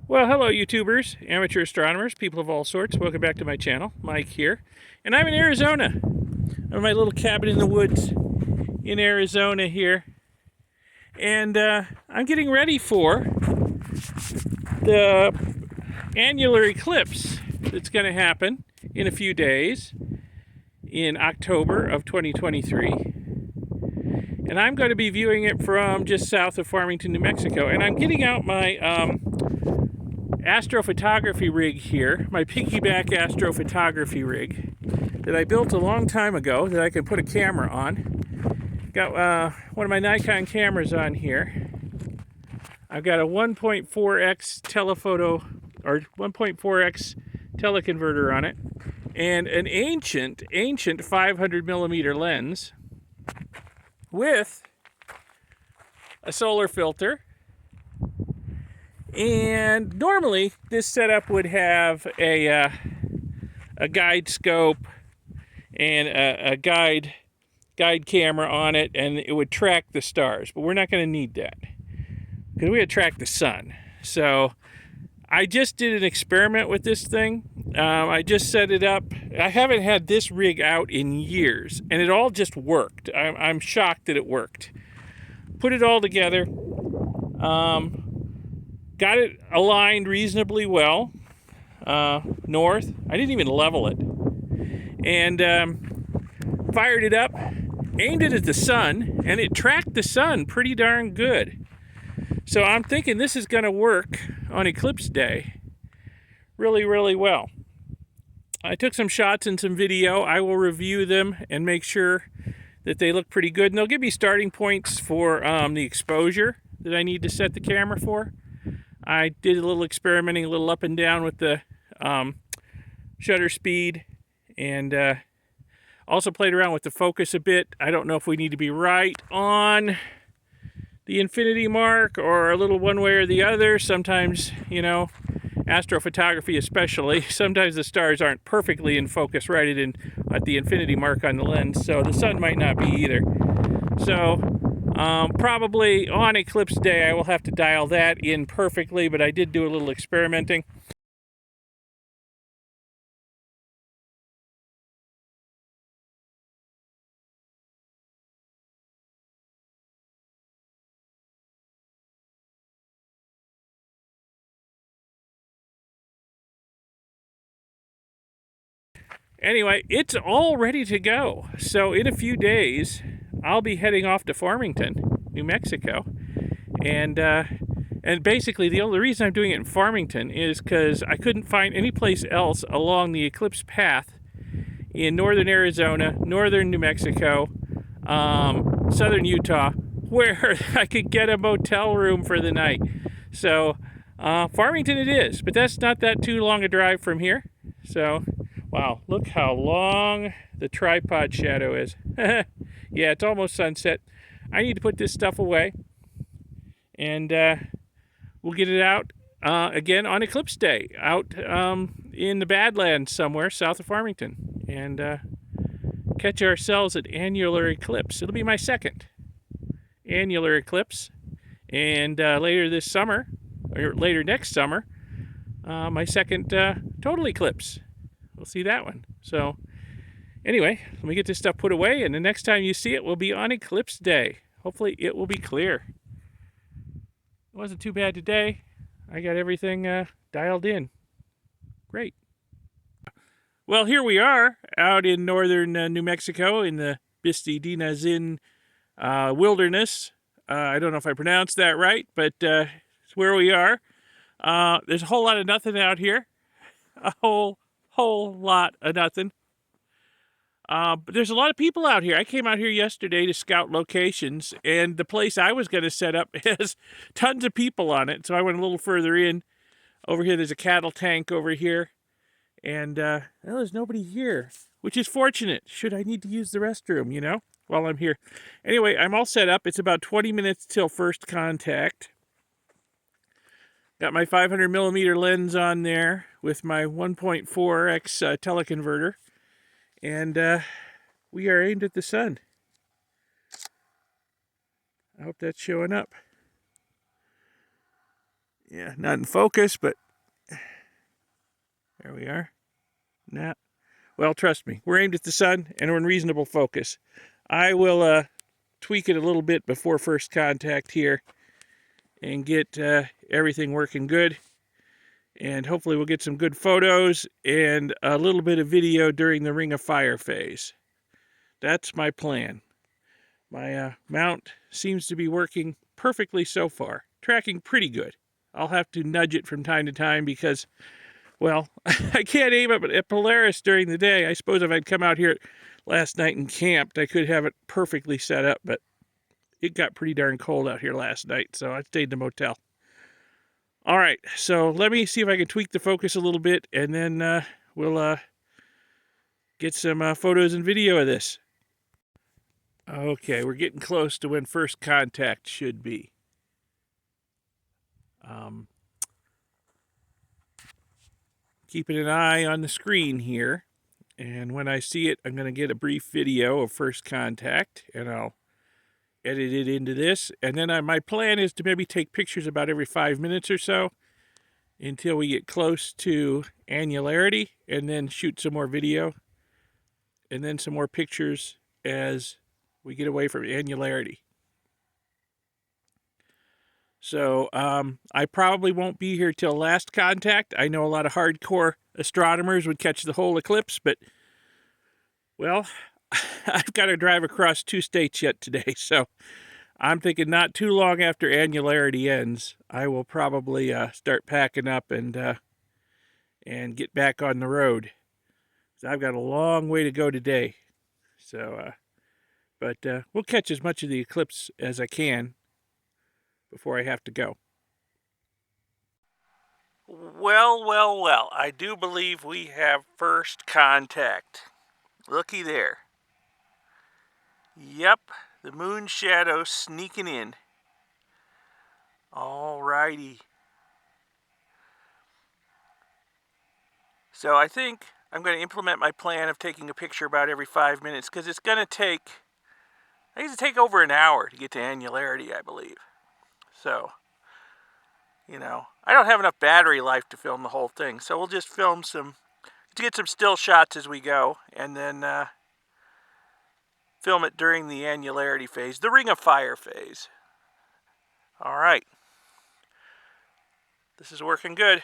Well, hello YouTubers, amateur astronomers, people of all sorts. Welcome back to my channel. Mike here. And I'm in Arizona. I'm in my little cabin in the woods in Arizona here. And I'm getting ready for the annular eclipse that's going to happen in a few days in October of 2023. And I'm going to be viewing it from just south of Farmington, New Mexico. And I'm getting out my astrophotography rig here, my piggyback astrophotography rig that I built a long time ago that I can put a camera on. Got one of my Nikon cameras on here. I've got a 1.4x telephoto or 1.4x teleconverter on it, and an ancient 500 millimeter lens with a solar filter. And normally this setup would have a guide scope and a guide camera on it, and it would track the stars. But we're not going to need that because we had to track the sun. So I just did an experiment with this thing. I just set it up. I haven't had this rig out in years, and it all just worked. I'm shocked that it worked. Put it all together. Got it aligned reasonably well, north. I didn't even level it. And fired it up, aimed it at the sun, and it tracked the sun pretty darn good. So I'm thinking this is going to work on eclipse day really, really well. I took some shots and some video. I will review them and make sure that they look pretty good. And they'll give me starting points for the exposure that I need to set the camera for. I did a little experimenting, a little up and down with the shutter speed, and also played around with the focus a bit. I don't know if we need to be right on the infinity mark or a little one way or the other. Sometimes, you know, astrophotography especially, sometimes the stars aren't perfectly in focus right at the infinity mark on the lens, so the sun might not be either. So probably on eclipse day I will have to dial that in perfectly, but I did do a little experimenting. Anyway, it's all ready to go. So in a few days, I'll be heading off to Farmington, New Mexico. And basically the only reason I'm doing it in Farmington is because I couldn't find any place else along the eclipse path in northern Arizona, northern New Mexico, southern Utah, where I could get a motel room for the night. So Farmington it is, but that's not that too long a drive from here. So wow, look how long the tripod shadow is. Yeah, it's almost sunset. I need to put this stuff away, and we'll get it out again on eclipse day, out in the Badlands somewhere south of Farmington, and catch ourselves at Annular Eclipse. It'll be my second Annular Eclipse, and later this summer, or later next summer, my second total eclipse. We'll see that one. So anyway, let me get this stuff put away, and the next time you see it will be on eclipse day. Hopefully it will be clear. It wasn't too bad today. I got everything dialed in. Great. Well, here we are out in northern New Mexico in the Bistidinazin wilderness. I don't know if I pronounced that right, but it's where we are. There's a whole lot of nothing out here. A whole lot of nothing. But there's a lot of people out here. I came out here yesterday to scout locations, and the place I was going to set up has tons of people on it. So I went a little further in. Over here, there's a cattle tank over here. And well, there's nobody here, which is fortunate. Should I need to use the restroom, you know, while I'm here. Anyway, I'm all set up. It's about 20 minutes till first contact. Got my 500 millimeter lens on there with my 1.4x teleconverter. And we are aimed at the sun. I hope that's showing up. Yeah, not in focus, but there we are. Now, well, trust me, we're aimed at the sun and we're in reasonable focus. I will tweak it a little bit before first contact here and get everything working good. And hopefully we'll get some good photos and a little bit of video during the Ring of Fire phase. That's my plan. My mount seems to be working perfectly so far. Tracking pretty good. I'll have to nudge it from time to time because, well, I can't aim it at Polaris during the day. I suppose if I'd come out here last night and camped, I could have it perfectly set up, but it got pretty darn cold out here last night, so I stayed in the motel. All right, so let me see if I can tweak the focus a little bit, and then we'll get some photos and video of this. Okay, we're getting close to when first contact should be. Keeping an eye on the screen here, and when I see it, I'm going to get a brief video of first contact, and I'll edit it into this. And then my plan is to maybe take pictures about every 5 minutes or so until we get close to annularity, and then shoot some more video, and then some more pictures as we get away from annularity. So I probably won't be here till last contact. I know a lot of hardcore astronomers would catch the whole eclipse, but, well, I've got to drive across 2 states yet today, so I'm thinking not too long after annularity ends, I will probably start packing up and get back on the road. So I've got a long way to go today. So, but we'll catch as much of the eclipse as I can before I have to go. Well, I do believe we have first contact. Looky there. Yep, the moon shadow sneaking in. All righty. So I think I'm going to implement my plan of taking a picture about every 5 minutes, because it's going to take, I think it's take over an hour to get to annularity, I believe. So, you know, I don't have enough battery life to film the whole thing, so we'll just film to get some still shots as we go, and then film it during the annularity phase, the Ring of Fire phase. All right. This is working good.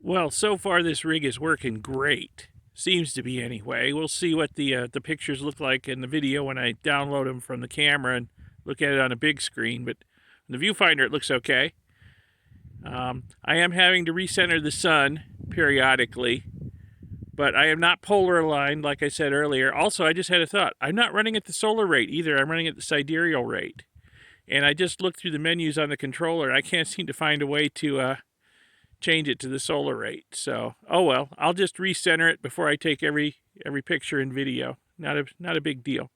Well, so far this rig is working great. Seems to be anyway. We'll see what the pictures look like in the video when I download them from the camera and look at it on a big screen. But in the viewfinder, it looks okay. I am having to recenter the sun periodically, but I am not polar aligned, like I said earlier. Also, I just had a thought. I'm not running at the solar rate either. I'm running at the sidereal rate. And I just looked through the menus on the controller, and I can't seem to find a way to change it to the solar rate. So, oh well, I'll just recenter it before I take every picture and video. Not a big deal.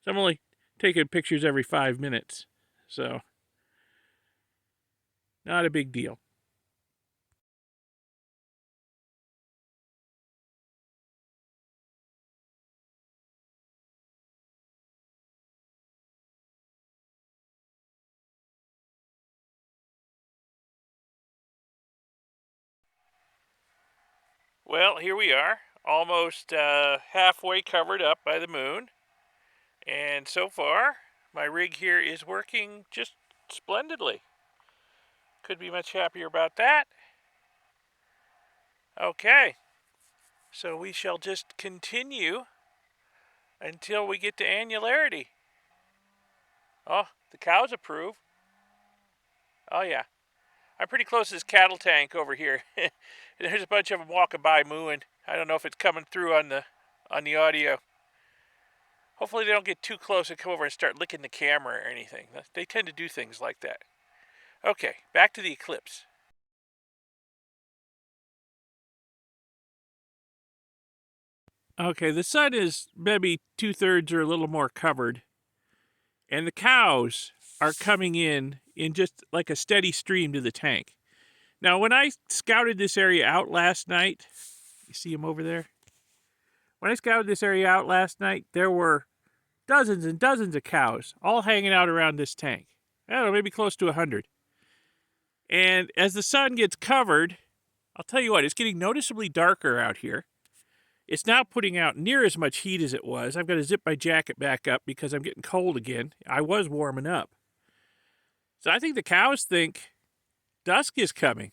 So I'm only taking pictures every 5 minutes. So, not a big deal. Well, here we are, almost halfway covered up by the moon. And so far, my rig here is working just splendidly. Could be much happier about that. Okay, so we shall just continue until we get to annularity. Oh, the cows approve. Oh yeah, I'm pretty close to this cattle tank over here. There's a bunch of them walking by mooing. I don't know if it's coming through on the audio. Hopefully they don't get too close and come over and start licking the camera or anything. They tend to do things like that. Okay, back to the eclipse. Okay, the sun is maybe 2/3 or a little more covered, and the cows are coming in just like a steady stream to the tank. Now, when I scouted this area out last night, you see them over there? When I scouted this area out last night, there were dozens and dozens of cows all hanging out around this tank. I don't know, maybe close to 100. And as the sun gets covered, I'll tell you what, it's getting noticeably darker out here. It's not putting out near as much heat as it was. I've got to zip my jacket back up because I'm getting cold again. I was warming up. So I think the cows think dusk is coming,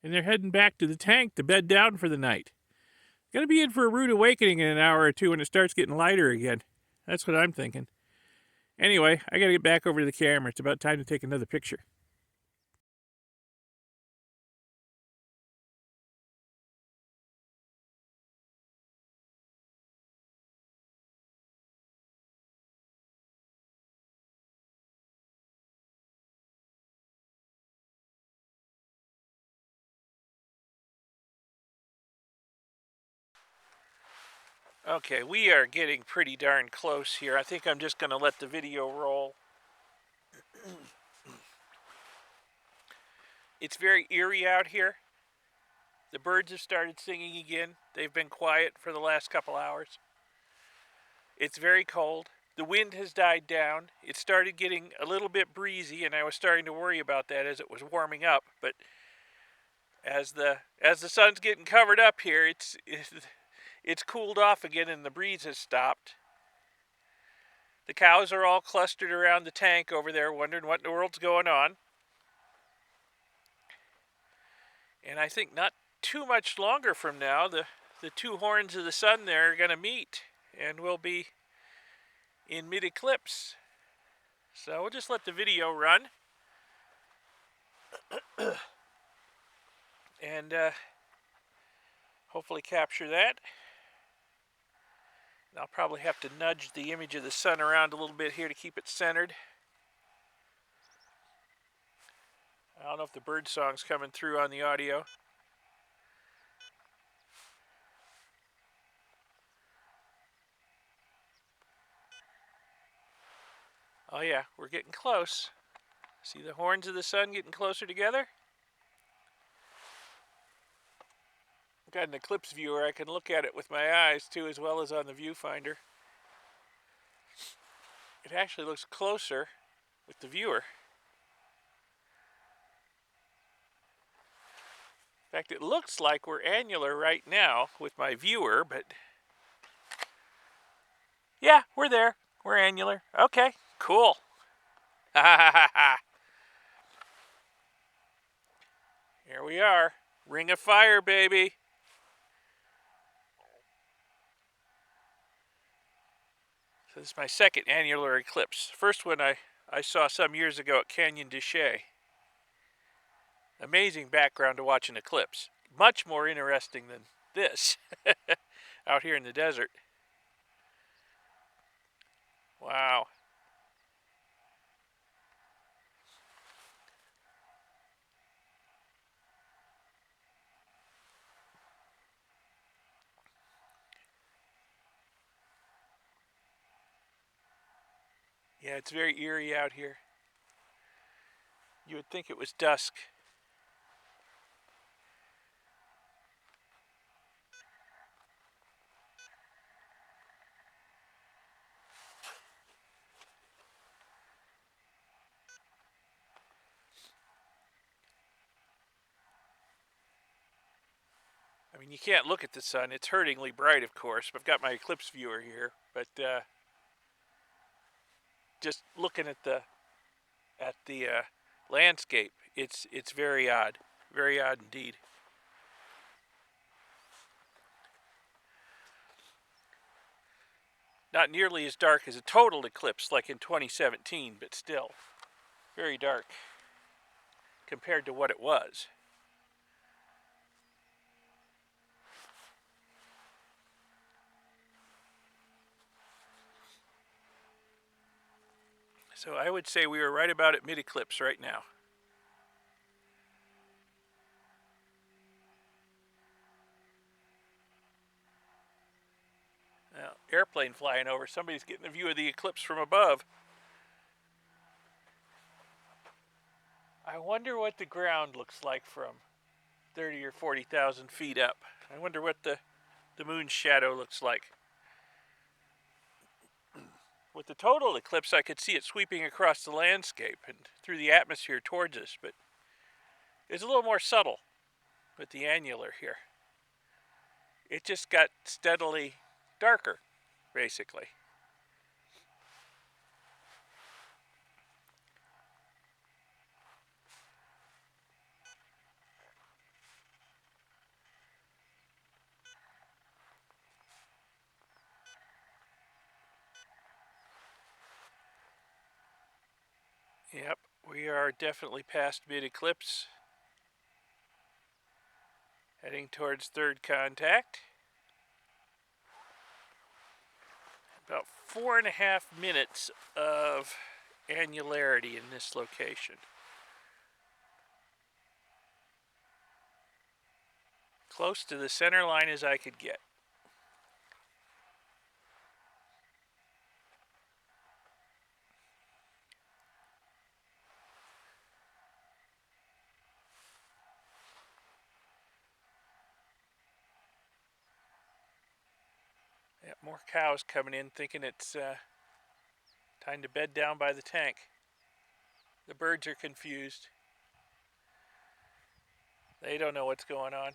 and they're heading back to the tank to bed down for the night. Going to be in for a rude awakening in an hour or two when it starts getting lighter again. That's what I'm thinking. Anyway, I got to get back over to the camera. It's about time to take another picture. Okay, we are getting pretty darn close here. I think I'm just going to let the video roll. It's very eerie out here. The birds have started singing again. They've been quiet for the last couple hours. It's very cold. The wind has died down. It started getting a little bit breezy, and I was starting to worry about that as it was warming up. But as the sun's getting covered up here, it's cooled off again, and the breeze has stopped. The cows are all clustered around the tank over there, wondering what in the world's going on. And I think not too much longer from now, the two horns of the sun there are going to meet, and we'll be in mid-eclipse. So we'll just let the video run. And hopefully capture that. I'll probably have to nudge the image of the sun around a little bit here to keep it centered. I don't know if the bird song's coming through on the audio. Oh yeah, we're getting close. See the horns of the sun getting closer together? I've got an eclipse viewer. I can look at it with my eyes too, as well as on the viewfinder. It actually looks closer with the viewer. In fact, it looks like we're annular right now with my viewer, but yeah, we're there. We're annular. Okay, cool. Here we are. Ring of fire, baby. So this is my second annular eclipse. First one I saw some years ago at Canyon de Chelly. Amazing background to watch an eclipse. Much more interesting than this out here in the desert. Wow. Yeah, it's very eerie out here. You would think it was dusk. I mean, you can't look at the sun. It's hurtingly bright, of course. I've got my eclipse viewer here, but just looking at the landscape, it's very odd indeed. Not nearly as dark as a total eclipse like in 2017, but still very dark compared to what it was. So I would say we are right about at mid-eclipse right now. airplane flying over. Somebody's getting a view of the eclipse from above. I wonder what the ground looks like from 30 or 40,000 feet up. I wonder what the moon's shadow looks like. With the total eclipse, I could see it sweeping across the landscape and through the atmosphere towards us, but it's a little more subtle with the annular here. It just got steadily darker, basically. Yep, we are definitely past mid-eclipse, heading towards third contact. About 4.5 minutes of annularity in this location. Close to the center line as I could get. Yep, more cows coming in thinking it's time to bed down by the tank. The birds are confused. They don't know what's going on.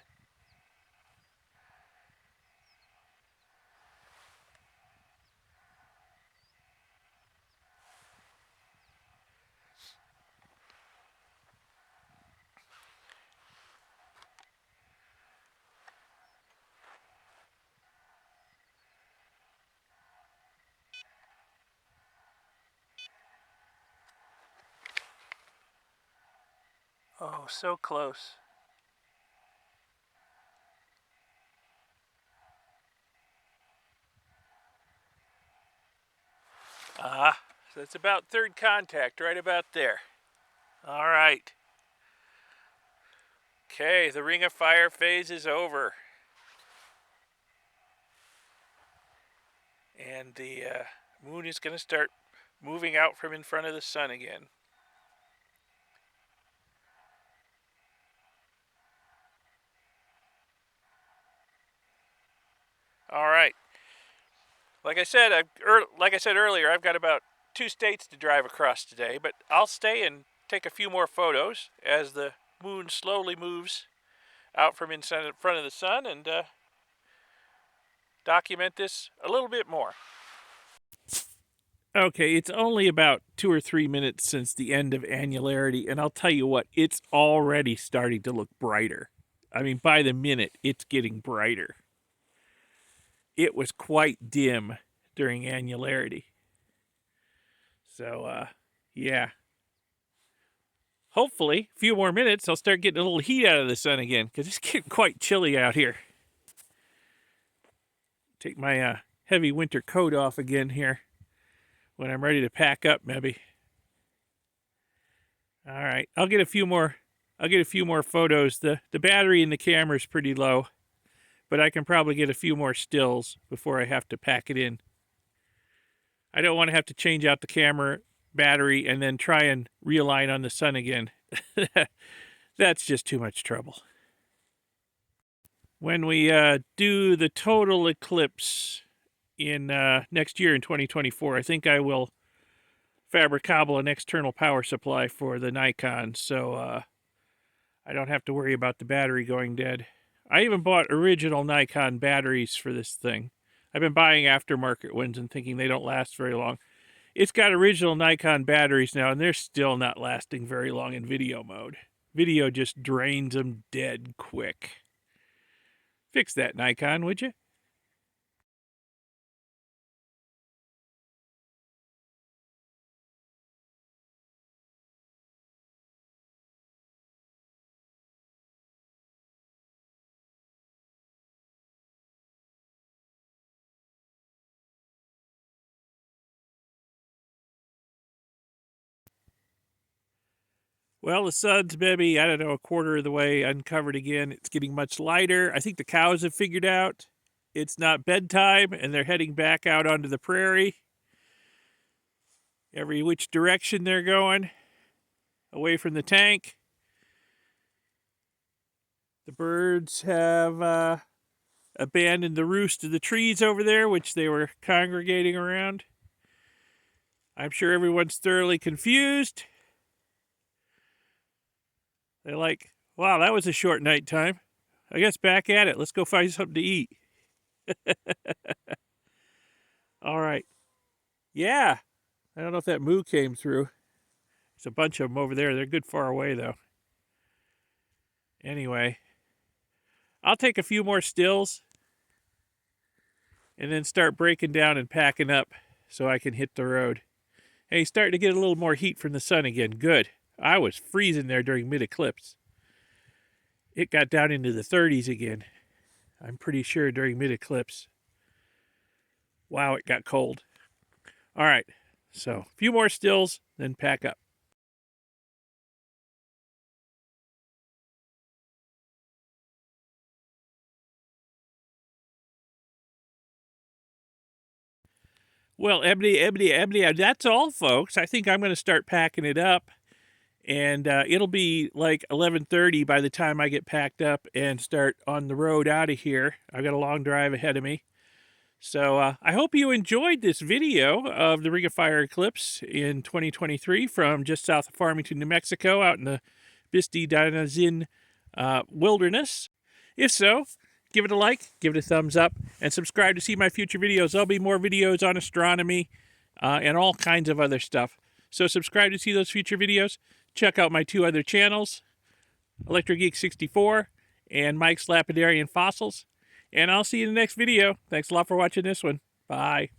Oh, so close. So it's about third contact, right about there. All right. Okay, the ring of fire phase is over. And the moon is going to start moving out from in front of the sun again. All right. Like I said earlier, I've got about 2 states to drive across today, but I'll stay and take a few more photos as the moon slowly moves out from in front of the sun and document this a little bit more. Okay, it's only about 2 or 3 minutes since the end of annularity, and I'll tell you what, it's already starting to look brighter. I mean, by the minute, it's getting brighter. It was quite dim during annularity. So, yeah. Hopefully, a few more minutes, I'll start getting a little heat out of the sun again, because it's getting quite chilly out here. Take my heavy winter coat off again here when I'm ready to pack up, maybe. All right, I'll get a few more photos. The battery in the camera is pretty low, but I can probably get a few more stills before I have to pack it in. I don't want to have to change out the camera battery and then try and realign on the sun again. That's just too much trouble. When we do the total eclipse in next year in 2024, I think I will fabricable an external power supply for the Nikon, so I don't have to worry about the battery going dead. I even bought original Nikon batteries for this thing. I've been buying aftermarket ones and thinking they don't last very long. It's got original Nikon batteries now, and they're still not lasting very long in video mode. Video just drains them dead quick. Fix that, Nikon, would you? Well, the sun's maybe, I don't know, a quarter of the way uncovered again. It's getting much lighter. I think the cows have figured out it's not bedtime and they're heading back out onto the prairie. Every which direction they're going, away from the tank. The birds have abandoned the roost of the trees over there, which they were congregating around. I'm sure everyone's thoroughly confused. They're like, wow, that was a short night time. I guess back at it. Let's go find something to eat. All right. Yeah. I don't know if that moo came through. There's a bunch of them over there. They're good far away, though. Anyway, I'll take a few more stills and then start breaking down and packing up so I can hit the road. Hey, starting to get a little more heat from the sun again. Good. I was freezing there during mid-eclipse. It got down into the 30s again. I'm pretty sure during mid-eclipse. Wow, it got cold. All right, so a few more stills, then pack up. Well, Ebony, that's all, folks. I think I'm going to start packing it up. And it'll be like 11:30 by the time I get packed up and start on the road out of here. I've got a long drive ahead of me. So I hope you enjoyed this video of the Ring of Fire eclipse in 2023 from just south of Farmington, New Mexico, out in the Bisti Danazin wilderness. If so, give it a like, give it a thumbs up, and subscribe to see my future videos. There'll be more videos on astronomy and all kinds of other stuff. So subscribe to see those future videos. Check out my two other channels, ElectroGeek64 and Mike's Lapidarian Fossils. And I'll see you in the next video. Thanks a lot for watching this one. Bye.